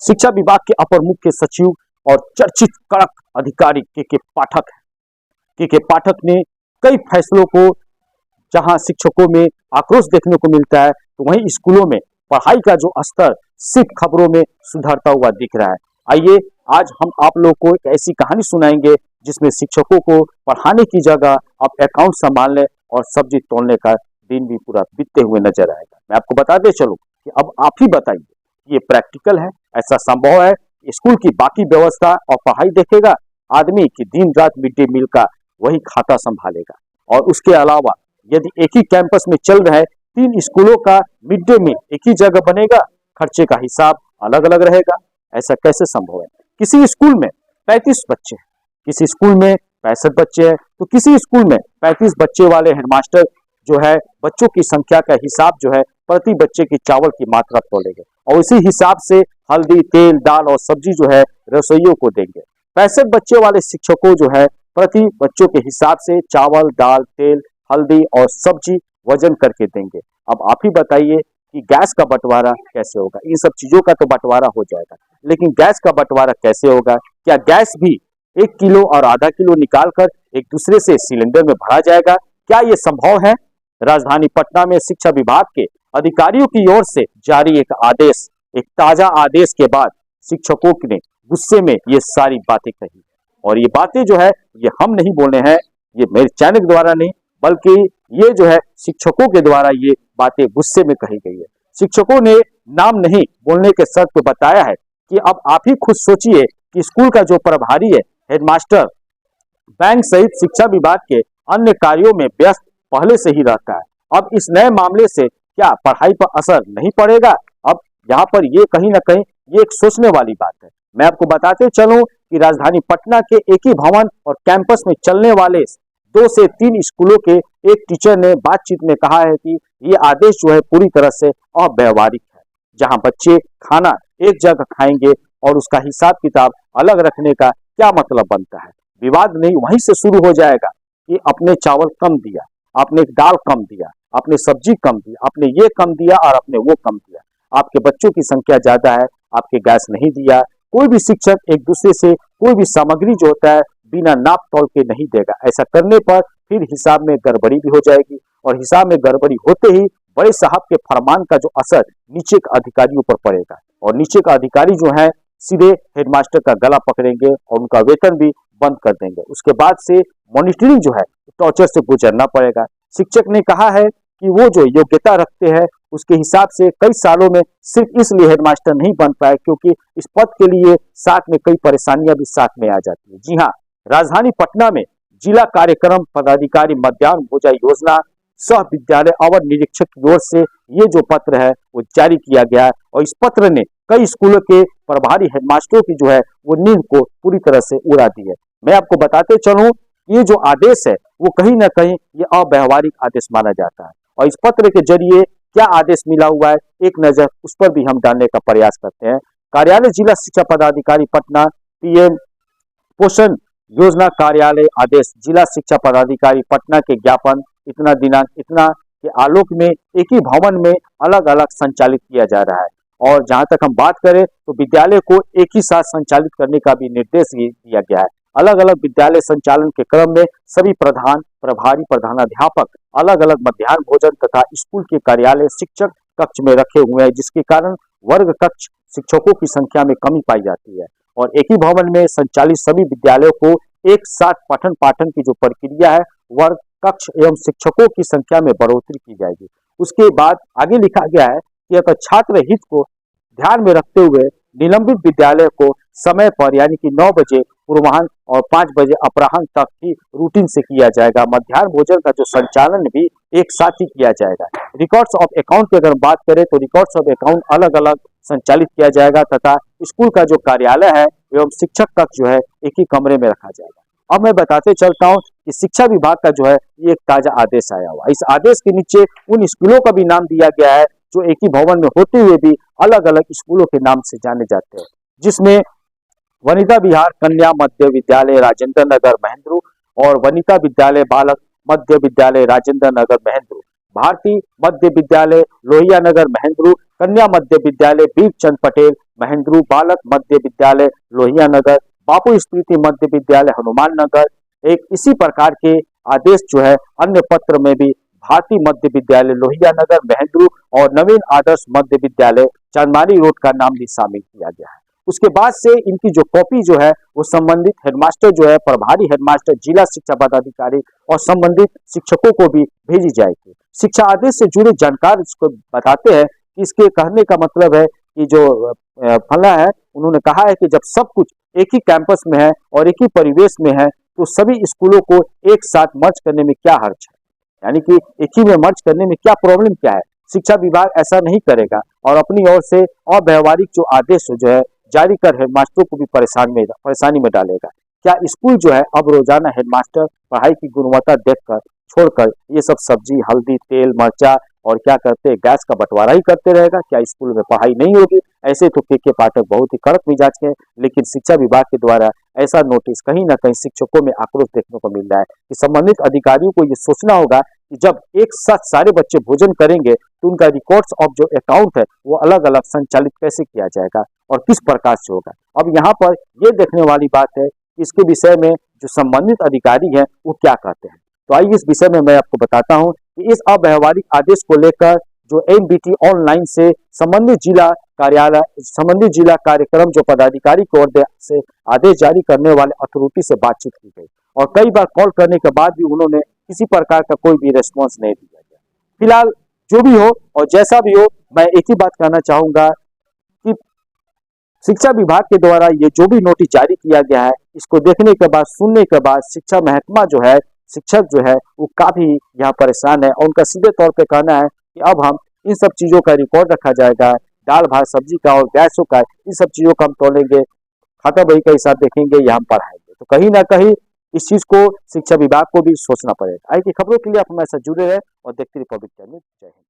शिक्षा विभाग के अपर मुख्य सचिव और चर्चित कड़क अधिकारी के पाठक ने कई फैसलों को, जहां शिक्षकों में आक्रोश देखने को मिलता है तो वहीं स्कूलों में पढ़ाई का जो स्तर सिर्फ खबरों में सुधरता हुआ दिख रहा है। आइए आज हम आप लोग को एक ऐसी कहानी सुनाएंगे जिसमें शिक्षकों को पढ़ाने की जगह अब अकाउंट संभालने और सब्जी तोलने का दिन भी पूरा बीतते हुए नजर आएगा। मैं आपको बताते चलूं कि अब आप ही बताइए, ये प्रैक्टिकल है, ऐसा संभव है? स्कूल की बाकी व्यवस्था और पढ़ाई देखेगा आदमी कि दिन रात मिड डे मील का वही खाता संभालेगा? और उसके अलावा यदि एक ही कैंपस में चल रहे 3 स्कूलों का मिड डे मील एक ही जगह बनेगा, खर्चे का हिसाब अलग अलग रहेगा, ऐसा कैसे संभव है? किसी स्कूल में 35 बच्चे हैं, किसी स्कूल में 65 बच्चे हैं, तो किसी स्कूल में 35 बच्चे वाले हेडमास्टर जो है बच्चों की संख्या का हिसाब जो है प्रति बच्चे की चावल की मात्रा तोलेंगे और उसी हिसाब से हल्दी, तेल, दाल और सब्जी जो है रसोइयों को देंगे। 65 बच्चे वाले शिक्षकों जो है प्रति बच्चों के हिसाब से चावल, दाल, तेल, हल्दी और सब्जी वजन करके देंगे। अब आप ही बताइए कि गैस का बंटवारा कैसे होगा? इन सब चीजों का तो बंटवारा हो जाएगा, लेकिन गैस का बंटवारा कैसे होगा? क्या गैस भी 1 किलो और आधा किलो निकालकर एक दूसरे से सिलेंडर में भरा जाएगा? क्या ये संभव है? राजधानी पटना में शिक्षा विभाग के अधिकारियों की ओर से जारी एक ताजा आदेश के बाद शिक्षकों ने गुस्से में ये सारी बातें कही। और ये बातें जो है ये हम नहीं बोले हैं, ये मेरे चैनल द्वारा नहीं, बल्कि ये जो है शिक्षकों के द्वारा ये बातें गुस्से में कही गई है। शिक्षकों ने नाम नहीं बोलने के शर्त पे बताया है कि अब आप ही खुद सोचिए कि स्कूल का जो प्रभारी है, हेडमास्टर, बैंक सहित शिक्षा विभाग के अन्य कार्यों में व्यस्त पहले से ही रहता है। अब इस नए मामले से क्या पढ़ाई पर असर नहीं पड़ेगा? अब यहाँ पर ये कहीं ना कहीं ये एक सोचने वाली बात है। मैं आपको बताते चलूं कि राजधानी पटना के एक ही भवन और कैंपस में चलने वाले 2 से 3 स्कूलों के एक टीचर ने बातचीत में कहा है कि ये आदेश जो है पूरी तरह से अव्यवहारिक है। जहां बच्चे खाना एक जगह खाएंगे और उसका हिसाब किताब अलग रखने का क्या मतलब बनता है? विवाद नहीं वहीं से शुरू हो जाएगा कि आपने चावल कम दिया, आपने दाल कम दिया, आपने सब्जी कम दी, आपने ये कम दिया और आपने वो कम दिया, आपके बच्चों की संख्या ज्यादा है, आपके गैस नहीं दिया। कोई भी शिक्षक एक दूसरे से कोई भी सामग्री जो होता है बिना नाप तोल के नहीं देगा। ऐसा करने पर फिर हिसाब में गड़बड़ी भी हो जाएगी और हिसाब में गड़बड़ी होते ही बड़े साहब के फरमान का जो असर नीचे के अधिकारियों पर पड़ेगा और नीचे का अधिकारी जो है सीधे हेडमास्टर का गला पकड़ेंगे और उनका वेतन भी बंद कर देंगे। उसके बाद से मॉनिटरिंग जो है टॉर्चर से गुजरना पड़ेगा। शिक्षक ने कहा है कि वो जो योग्यता रखते हैं उसके हिसाब से कई सालों में सिर्फ इसलिए हेडमास्टर नहीं बन पाए क्योंकि इस पद के लिए साथ में कई परेशानियां भी साथ में आ जाती है। जी हाँ, राजधानी पटना में जिला कार्यक्रम पदाधिकारी मध्याह्न भोजन योजना सह विद्यालय अवर निरीक्षक की ओर से ये जो पत्र है वो जारी किया गया है और इस पत्र ने कई स्कूलों के प्रभारी हेडमास्टरों की जो है वो नींद को पूरी तरह से उड़ा दी है। मैं आपको बताते चलूं, ये जो आदेश है वो कहीं ना कहीं ये अव्यवहारिक आदेश माना जाता है और इस पत्र के जरिए क्या आदेश मिला हुआ है एक नजर उस पर भी हम डालने का प्रयास करते हैं। कार्यालय जिला शिक्षा पदाधिकारी पटना, पीएम पोषण योजना कार्यालय आदेश जिला शिक्षा पदाधिकारी पटना के ज्ञापन इतना दिनांक इतना के आलोक में एक ही भवन में अलग अलग संचालित किया जा रहा है। और जहां तक हम बात करें तो विद्यालय को एक ही साथ संचालित करने का भी निर्देश दिया गया है। अलग अलग विद्यालय संचालन के क्रम में सभी प्रधान, प्रभारी, प्रधानाध्यापक अलग अलग मध्याह्न भोजन तथा स्कूल के कार्यालय शिक्षक कक्ष में रखे हुए हैं, जिसके कारण वर्ग कक्ष शिक्षकों की संख्या में कमी पाई जाती है और एक ही भवन में संचालित सभी विद्यालयों को एक साथ पठन पाठन की जो प्रक्रिया है वर्ग कक्ष एवं शिक्षकों की संख्या में बढ़ोतरी की जाएगी। उसके बाद आगे लिखा गया है कि अगर छात्र हित को ध्यान में रखते हुए निलंबित विद्यालय को समय पर यानी कि 9 बजे पूर्वाह्न और 5 बजे अपराह्न तक ही रूटीन से किया जाएगा। मध्याह्न भोजन का जो संचालन भी एक साथ ही किया जाएगा। रिकॉर्ड्स ऑफ अकाउंट की अगर बात करें तो रिकॉर्ड्स ऑफ अकाउंट अलग अलग संचालित किया जाएगा तथा स्कूल का जो कार्यालय है एवं शिक्षक कक्ष जो है एक ही कमरे में रखा जाएगा। अब मैं बताते चलता हूँ कि शिक्षा विभाग का जो है ये एक ताजा आदेश आया हुआ। इस आदेश के नीचे उन स्कूलों का भी नाम दिया गया है जो एक ही भवन में होते हुए भी अलग अलग स्कूलों के नाम से जाने जाते हैं, जिसमें वनिता विहार कन्या मध्य विद्यालय राजेंद्र नगर महेंद्रू और वनिता विद्यालय बालक मध्य विद्यालय राजेंद्र नगर महेंद्रू, भारतीय मध्य विद्यालय लोहिया नगर महेंद्रू कन्या मध्य विद्यालय वीरचंद पटेल, महेंद्रू बालक मध्य विद्यालय लोहिया नगर, बापू स्मृति मध्य विद्यालय हनुमान नगर। एक इसी प्रकार के आदेश जो है अन्य पत्र में भी भारतीय मध्य विद्यालय लोहिया नगर, महेंद्रू और नवीन आदर्श मध्य विद्यालय चांदमारी रोड का नाम भी शामिल किया गया है। उसके बाद से इनकी जो कॉपी जो है वो संबंधित हेडमास्टर जो है, प्रभारी हेडमास्टर, जिला शिक्षा पदाधिकारी और संबंधित शिक्षकों को भी भेजी जाएगी। शिक्षा आदेश से जुड़े जानकार इसको बताते हैं कि इसके कहने का मतलब है कि जो फला है, उन्होंने कहा है कि जब सब कुछ एक ही कैंपस में है और एक ही परिवेश में है तो सभी स्कूलों को एक साथ मर्ज करने में क्या हर्ज है, यानी कि एक ही में मर्ज करने में क्या प्रॉब्लम क्या है। शिक्षा विभाग ऐसा नहीं करेगा और अपनी ओर से अव्यवहारिक जो आदेश जो है जारी कर हेडमास्टरों को भी परेशानी में डालेगा। क्या स्कूल जो है अब रोजाना हेडमास्टर पढ़ाई की गुणवत्ता देखकर छोड़कर ये सब सब्जी, हल्दी, तेल, मर्चा और क्या करते हैं, गैस का बंटवारा ही करते रहेगा? क्या स्कूल में पढ़ाई नहीं होगी? ऐसे तो के पाठक बहुत ही कड़क मिजाज के हैं, लेकिन शिक्षा विभाग के द्वारा ऐसा नोटिस कहीं ना कहीं शिक्षकों में आक्रोश देखने को मिल रहा है कि संबंधित अधिकारियों को ये सोचना होगा कि जब एक साथ सारे बच्चे भोजन करेंगे तो उनका रिकॉर्ड्स ऑफ जो अकाउंट है वो अलग अलग संचालित कैसे किया जाएगा और किस प्रकार से होगा। अब यहाँ पर ये देखने वाली बात है कि इसके विषय में जो संबंधित अधिकारी है वो क्या कहते हैं। तो आइए इस विषय में मैं आपको बताता हूँ कि इस अव्यवहारिक आदेश को लेकर जो एनबीटी ऑनलाइन से संबंधित जिला कार्यक्रम जो पदाधिकारी की ओर से आदेश जारी करने वाले अथॉरिटी से बातचीत की गई और कई बार कॉल करने के बाद भी उन्होंने किसी प्रकार का कोई भी रिस्पॉन्स नहीं दिया गया। फिलहाल जो भी हो और जैसा भी हो, मैं एक ही बात कहना चाहूंगा कि शिक्षा विभाग के द्वारा ये जो भी नोटिस जारी किया गया है, इसको देखने के बाद, सुनने के बाद शिक्षा महकमा जो है, शिक्षक जो है वो काफी यहाँ परेशान है और उनका सीधे तौर पे कहना है कि अब हम इन सब चीजों का रिकॉर्ड रखा जाएगा, दाल भात सब्जी का और गैसों का, इन सब चीजों का हम तोलेंगे, खाता बही का हिसाब देखेंगे या हम पढ़ाएंगे। तो कहीं ना कहीं इस चीज को शिक्षा विभाग को भी सोचना पड़ेगा। आई की खबरों के लिए आप हमारे साथ जुड़े रहे और देखते रहिए पब्लिक न्यूज़। जय हिंद।